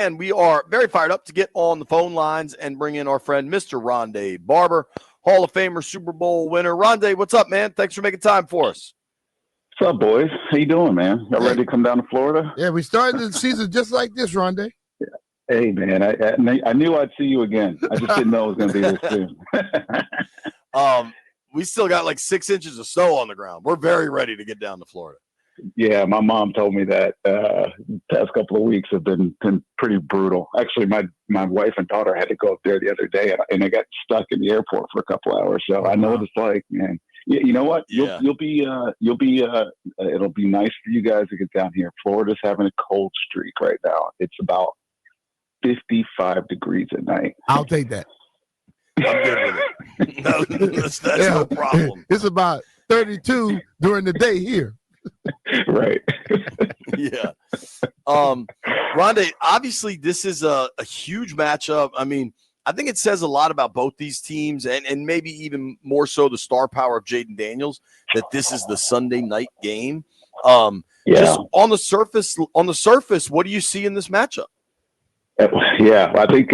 And we are very fired up to get on the phone lines and bring in our friend, Mr. Ronde Barber, Hall of Famer, Super Bowl winner. Ronde, what's up, man? Thanks for making time for us. What's up, boys? How you doing, man? Y'all ready to come down to Florida? Yeah, we started the season just like this, Ronde. Hey, man, I knew I'd see you again. I just didn't know it was going to be this soon. We still got like 6 inches of snow on the ground. We're very ready to get down to Florida. Yeah, my mom told me that past couple of weeks have been pretty brutal. Actually, my wife and daughter had to go up there the other day, and they got stuck in the airport for a couple hours. So I know what it's like, man. You know what? It'll be nice for you guys to get down here. Florida's having a cold streak right now. It's about 55 degrees at night. I'll take that. I'm good with it. That's no problem. It's about 32 during the day here. Right. Yeah. Ronde, obviously this is a huge matchup. I mean, I think it says a lot about both these teams and maybe even more so the star power of Jayden Daniels that this is the Sunday night game. Just on the surface, what do you see in this matchup? Yeah, I think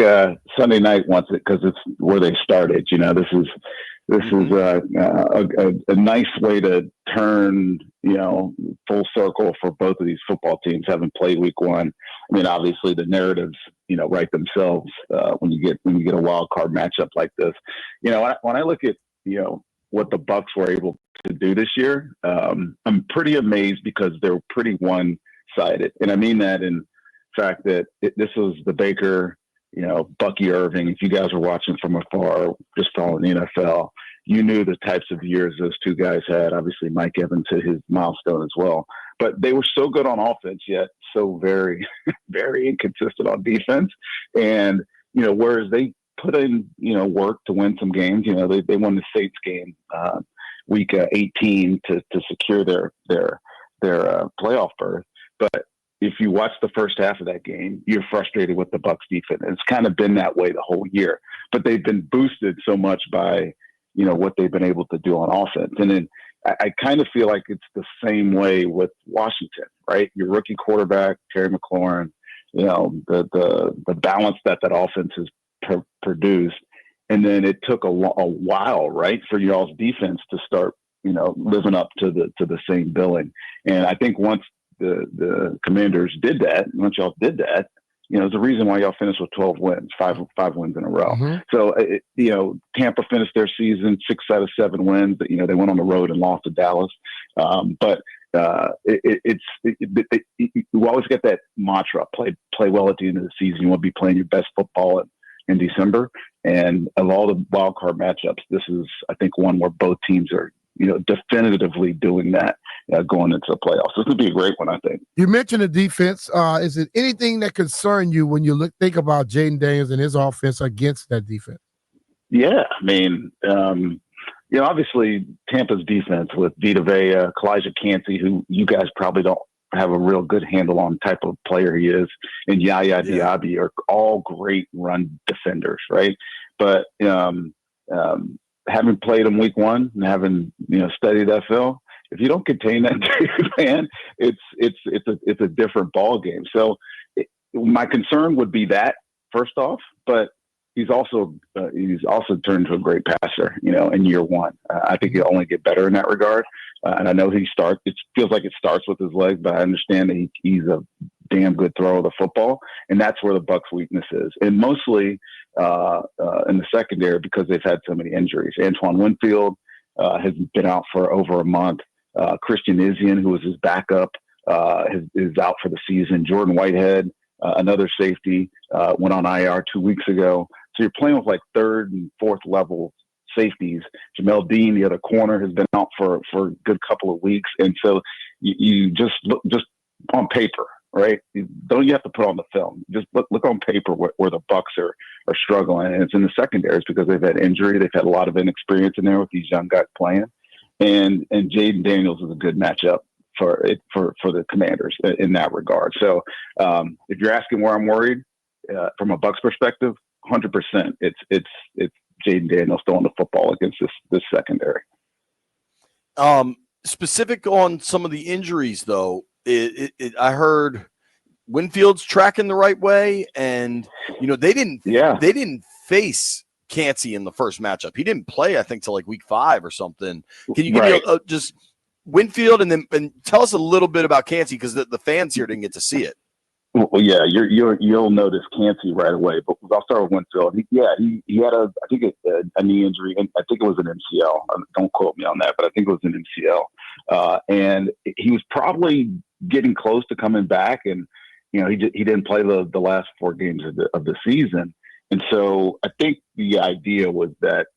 Sunday night wants it because it's where they started. You know, this is a nice way to turn, full circle for both of these football teams having played week one. I mean, obviously the narratives, write themselves when you get a wild card matchup like this. When I look at what the Bucs were able to do this year, I'm pretty amazed because they're pretty one-sided, and I mean that in fact that this was the Baker, Bucky Irving. If you guys were watching from afar, just following the NFL, you knew the types of years those two guys had. Obviously, Mike Evans hit his milestone as well. But they were so good on offense, yet so very, very inconsistent on defense. And, whereas they put in, work to win some games, they won the Saints game week 18 to secure their playoff berth. But if you watch the first half of that game, you're frustrated with the Bucs defense. It's kind of been that way the whole year, but they've been boosted so much by, what they've been able to do on offense. And then I kind of feel like it's the same way with Washington, right? Your rookie quarterback, Terry McLaurin, the balance that offense has produced. And then it took a while, right, for y'all's defense to start, living up to the same billing. And I think once the Commanders did that, once y'all did that, there's a reason why y'all finished with 12 wins, five wins in a row. Mm-hmm. So, Tampa finished their season 6 out of 7 wins. They went on the road and lost to Dallas. But you always get that mantra: play well at the end of the season. You want to be playing your best football in December. And of all the wild card matchups, this is, I think, one where both teams are, definitively doing that going into the playoffs. This would be a great one, I think. You mentioned the defense. Is it anything that concerns you when you think about Jayden Daniels and his offense against that defense? Yeah, I mean, obviously Tampa's defense with Vita Vea, Kalijah Cansey, who you guys probably don't have a real good handle on type of player he is, and Yaya Diaby are all great run defenders, right? But having played him week one and having studied that film, if you don't contain that dude, man, it's a different ball game. So my concern would be that first off, but he's also turned into a great passer, in year one. I think he'll only get better in that regard. And I know it feels like it starts with his legs, but I understand that he's a damn good thrower of the football. And that's where the Bucs' weakness is. And mostly in the secondary because they've had so many injuries. Antoine Winfield has been out for over a month. Christian Izien, who was his backup, is out for the season. Jordan Whitehead, another safety, went on IR 2 weeks ago. So you're playing with like third and fourth level safeties. Jamel Dean, the other corner, has been out for a good couple of weeks. And so you just look on paper, right? You have to put on the film. Just look on paper where the Bucs are struggling. And it's in the secondaries because they've had injury. They've had a lot of inexperience in there with these young guys playing. And Jayden Daniels is a good matchup for the Commanders in that regard. So if you're asking where I'm worried from a Bucs perspective, 100%, it's Jayden Daniels throwing the football against this secondary. Specific on some of the injuries, though, I heard Winfield's tracking the right way, and they didn't face Kancey in the first matchup. He didn't play, I think, till like week 5 or something. Can you give me just Winfield and tell us a little bit about Kancey, because the fans here didn't get to see it. Well, yeah, you'll notice Kancey right away. But I'll start with Winfield. He had a knee injury, and I think it was an MCL. Don't quote me on that, but I think it was an MCL. And he was probably getting close to coming back, and he didn't play the last 4 games of the season. And so I think the idea was that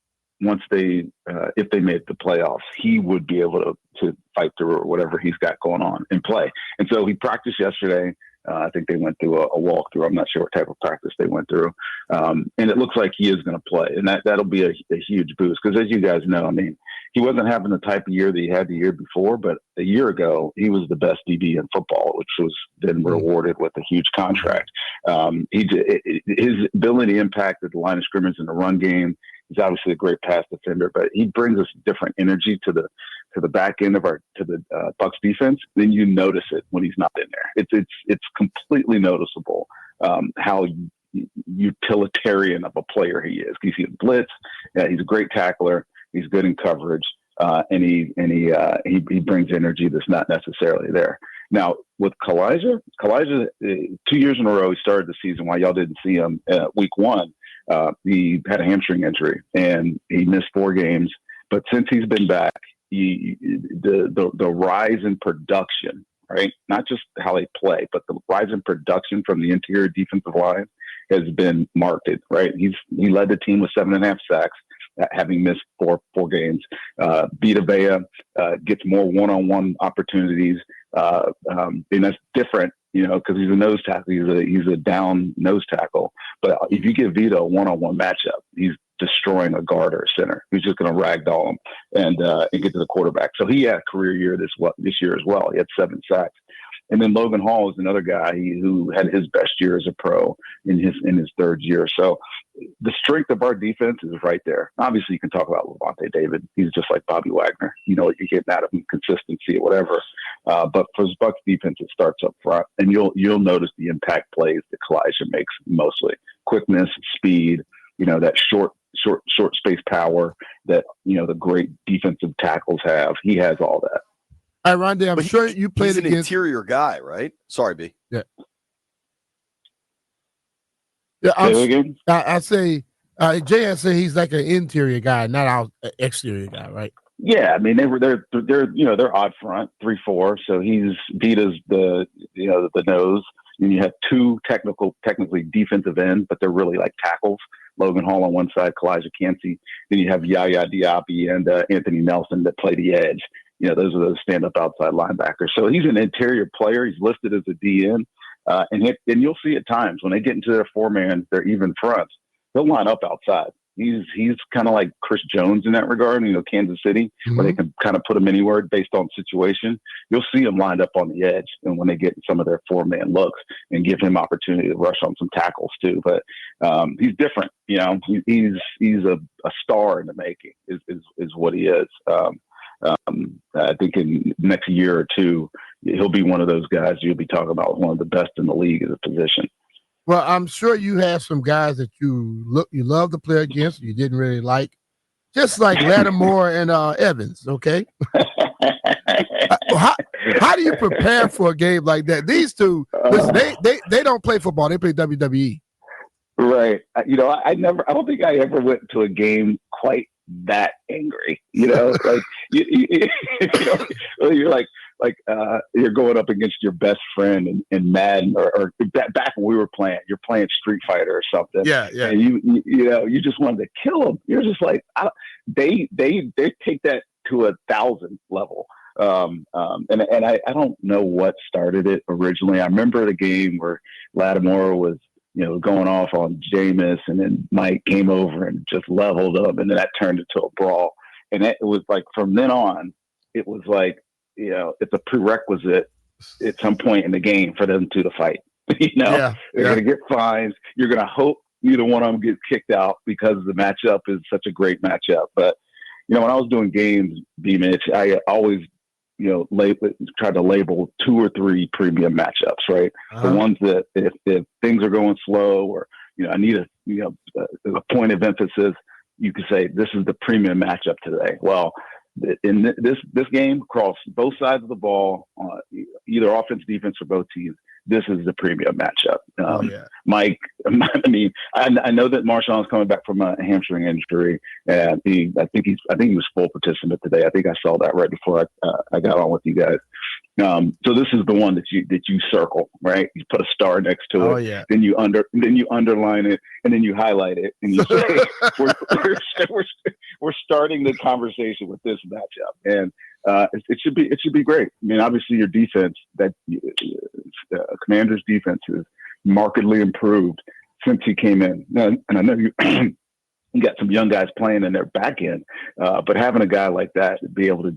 once if they made the playoffs, he would be able to fight through whatever he's got going on and play. And so he practiced yesterday. I think they went through a walkthrough. I'm not sure what type of practice they went through. And it looks like he is going to play. And that'll be a huge boost, because as you guys know, I mean, he wasn't having the type of year that he had the year before, but a year ago, he was the best DB in football, which was then rewarded with a huge contract. His ability to impact the line of scrimmage in the run game. He's obviously a great pass defender, but he brings us different energy to the back end of the Bucs defense. Then you notice it when he's not in there. It's completely noticeable how utilitarian of a player he is. He can blitz. He's a great tackler. He's good in coverage, and he brings energy that's not necessarily there. Now with Kalijah, 2 years in a row, he started the season. While y'all didn't see him week 1. He had a hamstring injury and he missed 4 games. But since he's been back, the rise in production, right? Not just how they play, but the rise in production from the interior defensive line has been marked, right? He led the team with 7.5 sacks, having missed four games. Vita Vea gets more one-on-one opportunities, and that's different, because he's a nose tackle. He's a down nose tackle. But if you give Vita a one-on-one matchup, he's destroying a guard or a center. He's just going to ragdoll him and get to the quarterback. So he had a career year this year as well. He had 7 sacks. And then Logan Hall is another guy who had his best year as a pro in his 3rd year. So the strength of our defense is right there. Obviously, you can talk about Levante David. He's just like Bobby Wagner. You know what you're getting out of him, consistency or whatever. But for his Bucs defense, it starts up front, and you'll notice the impact plays that Kalijah makes mostly: quickness, speed. That short space power that the great defensive tackles have. He has all that. All right, Ronde, I'm sure you played against an interior guy, right? Sorry, B. Yeah. Yeah, I say Jay say he's like an interior guy, not an exterior guy, right? Yeah, I mean they're odd front 3-4, so Vita's the nose. And you have 2 technically defensive ends, but they're really like tackles. Logan Hall on one side, Kalijah Kancey. Then you have Yaya Diaby and Anthony Nelson that play the edge. Those are those stand-up outside linebackers. So he's an interior player. He's listed as a DN. And you'll see at times when they get into their 4-man, their even fronts, he'll line up outside. He's kind of like Chris Jones in that regard, Kansas City, where they can kind of put him anywhere based on situation. You'll see him lined up on the edge, and when they get in some of their 4-man looks, and give him opportunity to rush on some tackles too. But he's different. He's a star in the making is what he is. I think in the next year or 2, he'll be one of those guys you'll be talking about, one of the best in the league at the position. Well, I'm sure you have some guys that you love to play against, you didn't really like, just like Lattimore and Evans. Okay, how do you prepare for a game like that? These two, listen, they don't play football; they play WWE. Right. I don't think I ever went to a game quite that angry. Like you're like you're going up against your best friend in Madden or back when we were playing. You're playing Street Fighter or something. Yeah. And you just wanted to kill them. You're just like they take that to 1,000 level. And I don't know what started it originally. I remember the game where Lattimore was going off on Jameis, and then Mike came over and just leveled up, and then that turned into a brawl. And it was like from then on, it was like, it's a prerequisite at some point in the game for them to fight. They're going to get fines. You're going to hope neither one of them gets kicked out because the matchup is such a great matchup. But, when I was doing games, BMitch, I always try to label 2 or 3 premium matchups, right? The ones that if things are going slow, or I need a point of emphasis, you could say this is the premium matchup today. Well, in this game, across both sides of the ball, either offense, defense, or both teams, this is the premium matchup. Mike, I mean, I know that Marshawn's coming back from a hamstring injury, and I think he was full participant today. I think I saw that right before I got on with you guys. So this is the one that you circle, right? You put a star next to it. Yeah. Then you underline it, and then you highlight it, and you say we're starting the conversation with this matchup, and it should be great. I mean, obviously your defense, that Commanders' defense is markedly improved since he came in, and I know you. You got some young guys playing in their back end, but having a guy like that to be able to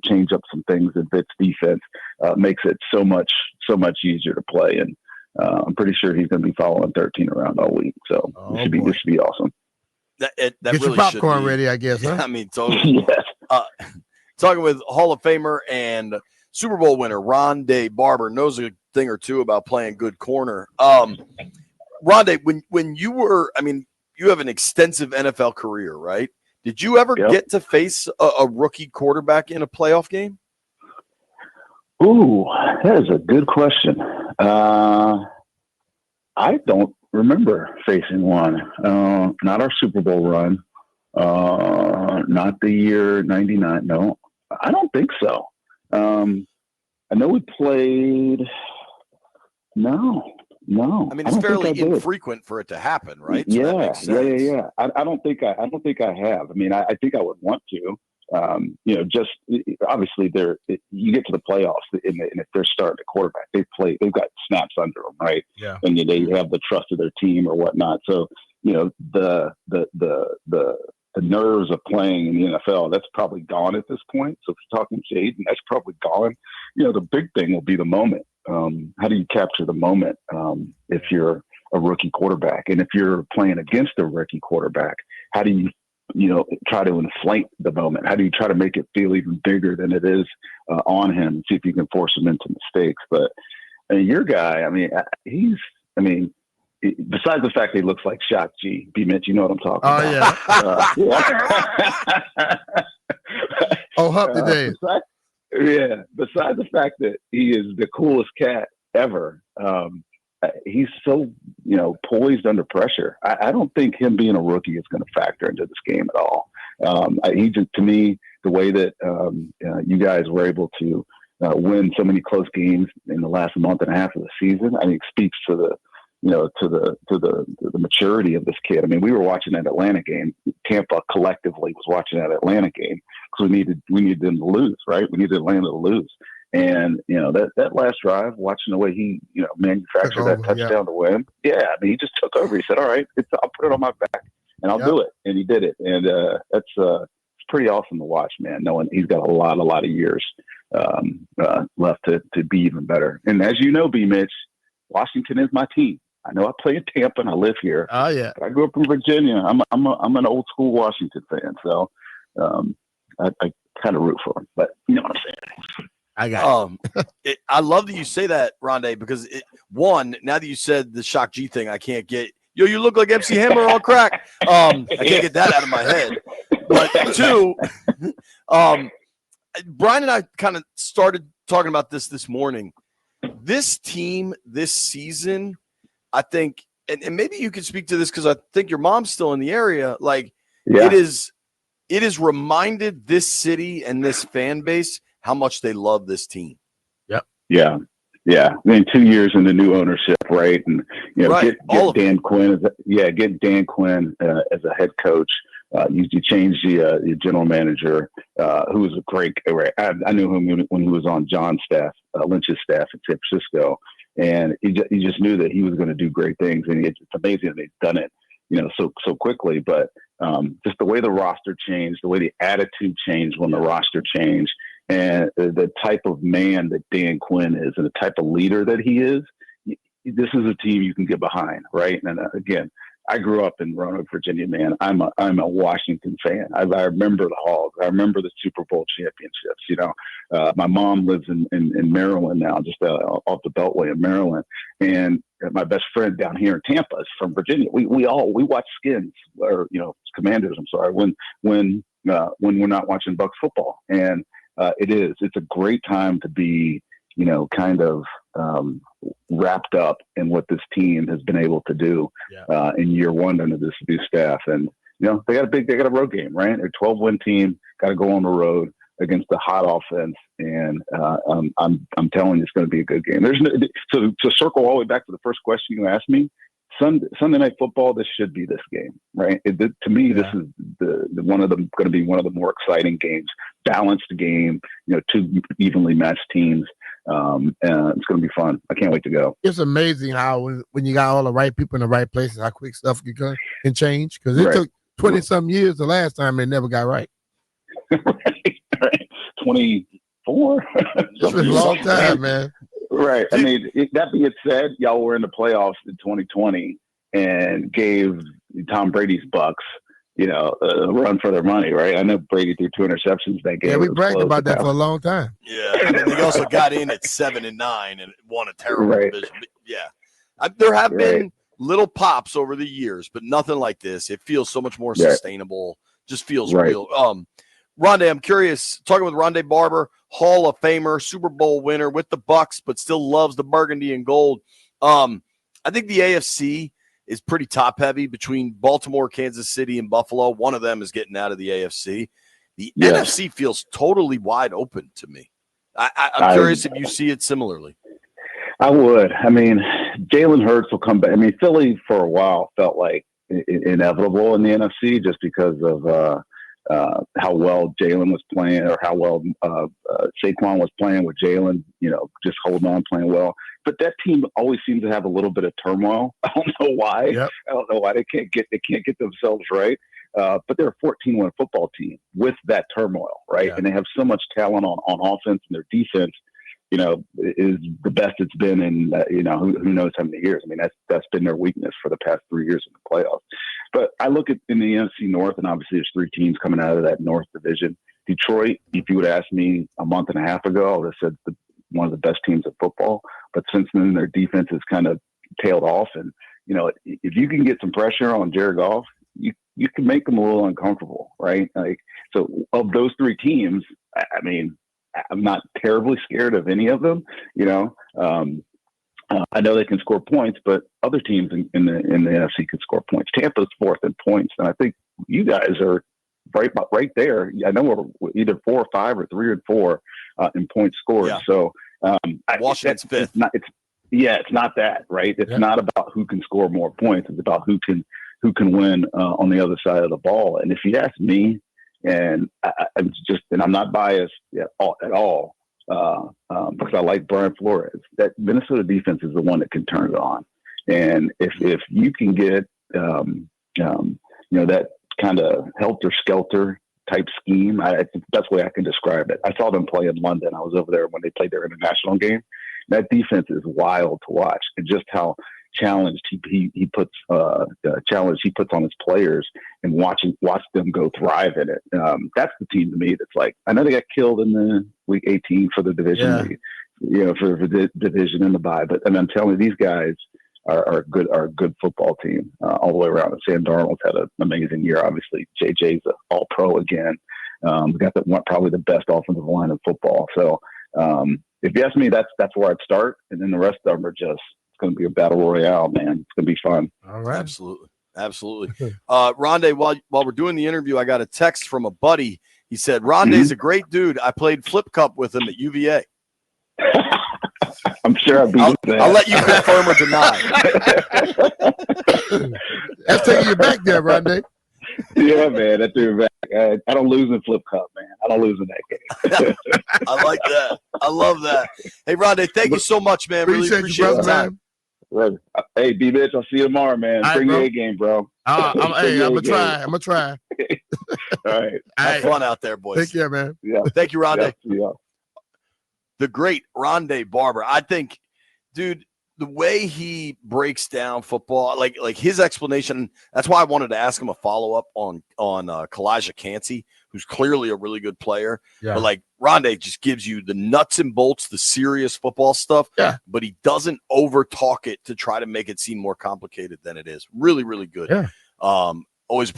change up some things in Vitt's defense makes it so much easier to play. And I'm pretty sure he's going to be following 13 around all week. So this should be awesome. That Get really your popcorn ready, I guess. Huh? I mean, totally. Yes. Talking with Hall of Famer and Super Bowl winner Ronde Barber, knows a thing or two about playing good corner. Ronde, when you were, I mean, you have an extensive NFL career, right? Did you ever get to face a rookie quarterback in a playoff game? Ooh, that is a good question. I don't remember facing one. Not our Super Bowl run. Not the year 99. No, I don't think so. I know we played. No. I mean, it's fairly infrequent for it to happen, right? So that makes sense. Yeah. I don't think I have. I mean, I think I would want to. Just obviously you get to the playoffs, and if they're starting a quarterback, they've got snaps under them, right? Yeah. And they have the trust of their team or whatnot. So the nerves of playing in the NFL, that's probably gone at this point. So if you're talking Jayden, that's probably gone. The big thing will be the moment. How do you capture the moment if you're a rookie quarterback? And if you're playing against a rookie quarterback, how do you try to inflate the moment? How do you try to make it feel even bigger than it is on him and see if you can force him into mistakes? But your guy, besides the fact that he looks like Shock G, BMitch, you know what I'm talking about. Yeah. Humpty Days. Besides the fact that he is the coolest cat ever, he's so poised under pressure. I don't think him being a rookie is going to factor into this game at all. He just, to me, the way that you guys were able to win so many close games in the last month and a half of the season, I think speaks to the maturity of this kid. I mean, we were watching that Atlanta game. Tampa collectively was watching that Atlanta game because we needed them to lose, right? We needed Atlanta to lose. And, that last drive, watching the way he, manufactured that touchdown to win. Yeah. I mean, he just took over. He said, all right, I'll put it on my back and I'll do it. And he did it. And it's pretty awesome to watch, man, knowing he's got a lot of years left to be even better. And as you know, BMitch, Washington is my team. I know I play in Tampa and I live here. Oh yeah. But I grew up in Virginia. I'm an old school Washington fan. So I kind of root for him, but you know what I'm saying? I got I love that you say that, Ronde, because now that you said the Shock G thing, I can't get you look like MC Hammer on crack. I can't get that out of my head. But 2, Brian and I kind of started talking about this morning. This team this season, I think, and maybe you could speak to this because I think your mom's still in the area. It is reminded this city and this fan base how much they love this team. Yep. Yeah. I mean, 2 years in the new ownership, right? And get Dan Quinn. Get Dan Quinn as a head coach. You change the general manager, who was a great. I knew him when he was on John's staff, Lynch's staff in San Francisco. And he just knew that he was going to do great things, and it's amazing that they've done it, so quickly. But just the way the roster changed, the way the attitude changed when the roster changed, and the type of man that Dan Quinn is, and the type of leader that he is, this is a team you can get behind, right? And again, I grew up in Roanoke, Virginia, man. I'm a Washington fan. I remember the Hogs. I remember the Super Bowl championships. You know, my mom lives in Maryland now, just off the Beltway in Maryland, and my best friend down here in Tampa is from Virginia. We watch Skins, or Commanders. I'm sorry, when we're not watching Bucs football, and it's a great time to be kind of wrapped up in what this team has been able to do in year one under this new staff. And they got a road game, right? They're a 12-win team, got to go on the road against a hot offense, and I'm telling you, it's going to be a good game. So to circle all the way back to the first question you asked me, Sunday Night Football, this should be this game, right? To me, this is going to be one of the more exciting games, balanced game, two evenly matched teams. And it's going to be fun. I can't wait to go. It's amazing how when you got all the right people in the right places, how quick stuff can change. Because it took 20-some years the last time they never got right. right. 24. It's been a long time, man. Right. I mean, that being said, y'all were in the playoffs in 2020 and gave Tom Brady's Bucs, a run for their money, right? I know Brady threw 2 interceptions that game. Yeah, we bragged about that for a long time. Yeah, I mean, they also got in at 7-9 and won a terrible division. But yeah, there have been little pops over the years, but nothing like this. It feels so much more sustainable. Just feels real. Ronde, I'm curious, talking with Ronde Barber, Hall of Famer, Super Bowl winner with the Bucs, but still loves the burgundy and gold. I think the AFC is pretty top heavy between Baltimore, Kansas City, and Buffalo. One of them is getting out of the AFC. The NFC feels totally wide open to me. I'm curious if you see it similarly. I would. I mean, Jalen Hurts will come back. I mean, Philly for a while felt like inevitable in the NFC just because of how well Jalen was playing, or how well Saquon was playing with Jalen, just holding on, playing well. But that team always seems to have a little bit of turmoil. I don't know why. Yep. I don't know why they can't get themselves right. But they're a 14-win football team with that turmoil, right? Yeah. And they have so much talent on offense, and their defense, is the best it's been in, who knows how many years. I mean, that's been their weakness for the past 3 years in the playoffs. But I look at in the NFC North, and obviously there's 3 teams coming out of that North division. Detroit, if you would ask me a month and a half ago, I would have said one of the best teams in football. But since then, their defense has kind of tailed off. And, if you can get some pressure on Jared Goff, you can make them a little uncomfortable, right? So of those 3 teams, I mean, I'm not terribly scared of any of them. I know they can score points, but other teams in the NFC can score points. Tampa's 4th in points, and I think you guys are right there. I know we're either 4 or 5 or 3 or 4 in points scored. Yeah. So Washington's 5th. It's not that, right? It's not about who can score more points. It's about who can win on the other side of the ball. And if you ask me, and I'm not biased at all, because I like Brian Flores. That Minnesota defense is the one that can turn it on, and if you can get that kind of helter skelter type scheme, I think the best way I can describe it. I saw them play in London. I was over there when they played their international game. That defense is wild to watch, and just how challenged he puts on his players, and watch them go thrive in it. That's the team to me that's like, I know they got killed in the week 18 for the division, for the division and the bye, but I'm telling you, these guys are a good football team all the way around. And Sam Darnold's had an amazing year. Obviously, JJ's an all-pro again. We got probably the best offensive line in football. So if you ask me, that's where I'd start, and then the rest of them are just, it's going to be a battle royale, man. It's going to be fun. All right. Absolutely. Ronde, while we're doing the interview, I got a text from a buddy. He said, Ronde's a great dude. I played flip cup with him at UVA. I'm sure I'll let you confirm or deny. That's taking you back there, Ronde. Yeah, man. That threw me back. I don't lose in flip cup, man. I don't lose in that game. I like that. I love that. Hey, Ronde, thank you so much, man. Really appreciate the time. Man. Hey, BMitch, I'll see you tomorrow, man. Bring your A game, bro. I'm gonna try. I'm gonna try. All right. Have fun out there, boys. Take care, man. Yeah. Thank you, Ronde. Yeah. The great Ronde Barber. I think, dude, the way he breaks down football, like his explanation. That's why I wanted to ask him a follow up on Kalijah Cansey, who's clearly a really good player. Yeah. But like Ronde just gives you the nuts and bolts, the serious football stuff. Yeah. But he doesn't over talk it to try to make it seem more complicated than it is. Really, really good. Yeah. Always